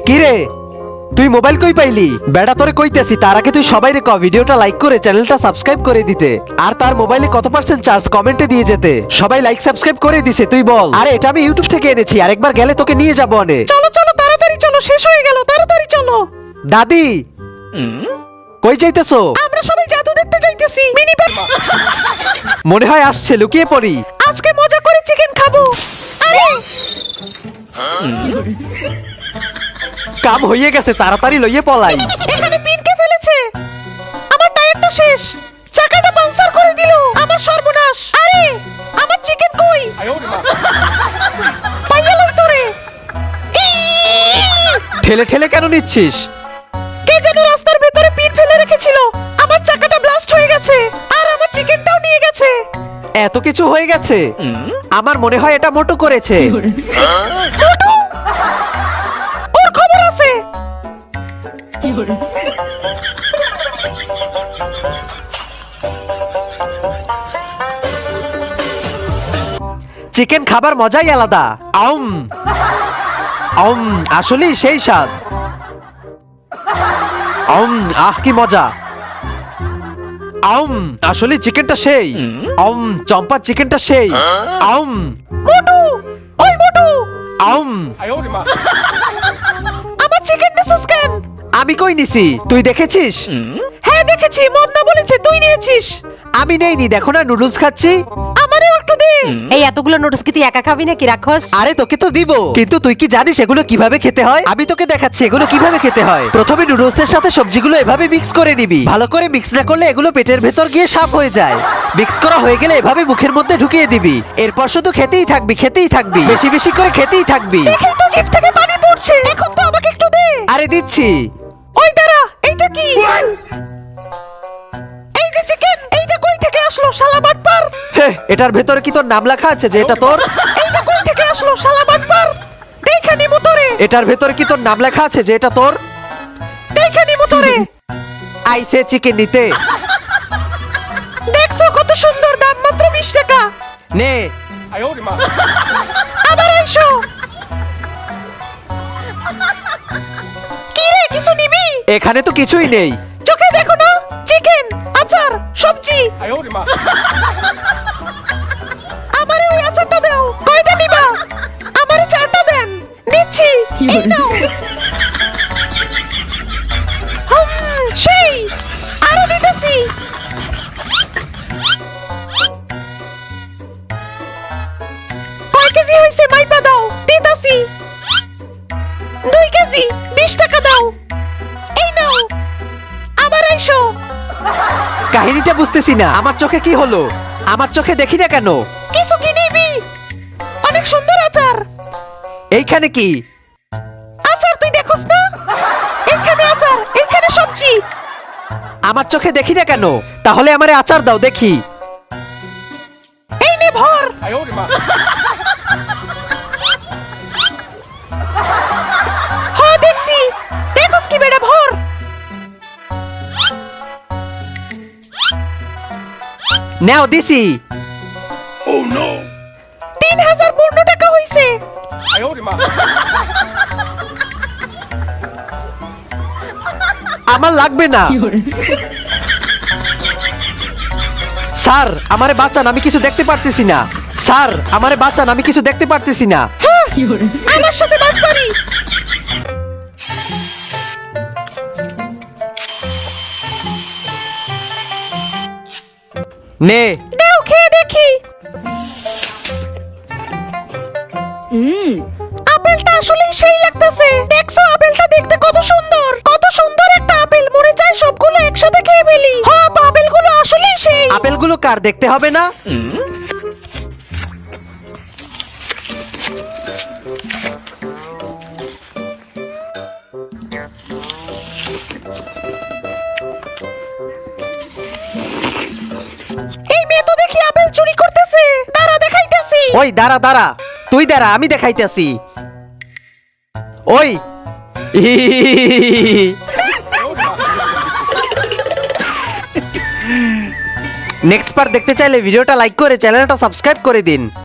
কিরে তুই মোবাইল কই পাইলি? বেড়া তোরে কইতেছি তার আগে তুই সবাই রে ক ভিডিওটা লাইক করে চ্যানেলটা সাবস্ক্রাইব করে দিতে, আর তার মোবাইলে কত পার্সেন্ট চার্জ কমেন্টে দিয়ে যেতে। সবাই লাইক সাবস্ক্রাইব করে দিছে, তুই বল। আরে এটা আমি ইউটিউব থেকে এনেছি, আরেকবার গেলে তোকে নিয়ে যাবো অনে। চলো চলো তাড়াতাড়ি চলো, শেষ হয়ে গেল, তাড়াতাড়ি চলো। দাদি কই যাইতেছো? আমরা সবাই জাদু দেখতে যাইতেছি। মিনি মনে হয় আসছে, লুকিয়ে পড়ি। আজকে মজা করে চিকেন খাবো। আরে কাম হয়ে গেছে, তাড়াতাড়ি লইয়ে পলাই। এখানে পিনকে ফেলেছে। আমার টায়ারটা শেষ, চাকাটা পাঞ্চার করে দিল। আমার সর্বনাশ। আরে আমার চিকেন কই? পাইয়া লই তোরে। ঠেলে ঠেলে কেন নিচ্ছিস? কে যেন রাস্তার ভেতরে পিন ফেলে রেখেছিল। আমার চাকাটা ব্লাস্ট হয়ে গেছে, আর আমার চিকেনটাও নিয়ে গেছে। এত কিছু হয়ে গেছে। আমার মনে হয় এটা মোটু করেছে। মোটু, ওর খবর আছে। চিকেন খাবার মজাই আলাদা। আউম আউম, আসলেই সেই স্বাদ। আউম, আহ কি মজা। আউম, আসলে চিকেনটা সেই। আউম, চম্পার চিকেনটা সেই। আউম মোটু, ওই মোটু, আউম। আমার চিকেন নিছিস কেন? আমি কই নিছি, তুই দেখেছিস? হ্যাঁ দেখেছি, মদনা বলেছে তুই নিয়েছিস। আমি নেইনি, দেখো না নুডলস খাচ্ছি। আমারও একটু দে। এই এতগুলো নোটস কি তুই একা খাবি নাকি রাখস? আরে তোকে তো দিব, কিন্তু তুই কি জানিস এগুলো কিভাবে খেতে হয়? আমি তোকে দেখাচ্ছি এগুলো কিভাবে খেতে হয়। প্রথমে নুডলসের সাথে সবজিগুলো এভাবে মিক্স করে নিবি। ভালো করে মিক্স না করলে এগুলো পেটের ভেতর গিয়ে সাফ হয়ে যায়। মিক্স করা হয়ে গেলে এভাবে মুখের মধ্যে ঢুকিয়ে দিবি। এরপর শুধু খেতেই থাকবি, খেতেই থাকবি, বেশি বেশি করে খেতেই থাকবি। দেখেই তো জিভ থেকে পানি পড়ছে। এখন তো আমাকে একটু দে। আরে দিচ্ছি। ওই দাঁড়া, এইটা কি? এই যে চিকেন, এইটা কই থেকে আসলো শালা বাটপার? হে, এটার ভেতরে কি তোর নাম লেখা আছে যে এটা তোর? এইটা কই থেকে আসলো শালা বাটপার? দেখে নিমু তোরে, এটার ভেতরে কি তোর নাম লেখা আছে যে এটা তোর? দেখে নিমু তোরে। আইসে চিকেন নিতে। দেখছো কত সুন্দর, দাম মাত্র 20 টাকা। নে। আবার আইসো। কি রে, কিছু নিবি? এখানে তো কিছুই নেই। চোখে দেখো না, চিকেন, আচার, সবজি। আমারে ওই আচারটা দাও। কয়টা নিবা? আমারে 4টা দেন। দিচ্ছি, এই নাও। সেই আরো দিতেছি। কয় কেজি হইছে মাইপা দাও। দিতাছি। 2 কেজি, 20 টাকা দাও। এই নাও। আবার আইসো। কাহিনীটা বুঝতেছি না, আমার চোখে কি হলো? আমার চোখে দেখি না কেন? কিছু কি নিবি? অনেক সুন্দর আচার। এইখানে কি? আচার তুই দেখোস না? এইখানে আচার, এইখানে সবজি। আমার চোখে দেখি না কেন? তাহলে আমারে আচার দাও দেখি। এই নে ভর। হ্যাঁ দেখছি, দেখোস কি বেড়া ভর। নাও দিছি। 3015 টাকা হইছে। আমার লাগবে না। স্যার আমারে বাঁচান, আমি কিছু দেখতে পারতেছি না। স্যার আমারে বাঁচান, আমি কিছু দেখতে পারতেছি না। আমার সাথে বাটপারি। নে। দাও খেয়ে দেখি। আপেলটা আসলেই সেই লাগতেছে। দেখছো আপেলটা দেখতে কত সুন্দর, কত সুন্দর একটা আপেল। মনে চাই সবগুলো একসাথে খেয়ে ফেলি। হ্যাঁ, আপেলগুলো আসলেই সেই। আপেলগুলো কার দেখতে হবে না? এই মেয়ে তো দেখি আপেল চুরি করতেছে। দাঁড়া দেখাইতেছি। ওই দাঁড়া দাঁড়া, তুই দাঁড়া, আমি দেখাইতেছি। ওই নেক্সট পার্ট দেখতে চাইলে ভিডিওটা লাইক করে চ্যানেলটা সাবস্ক্রাইব করে দিন।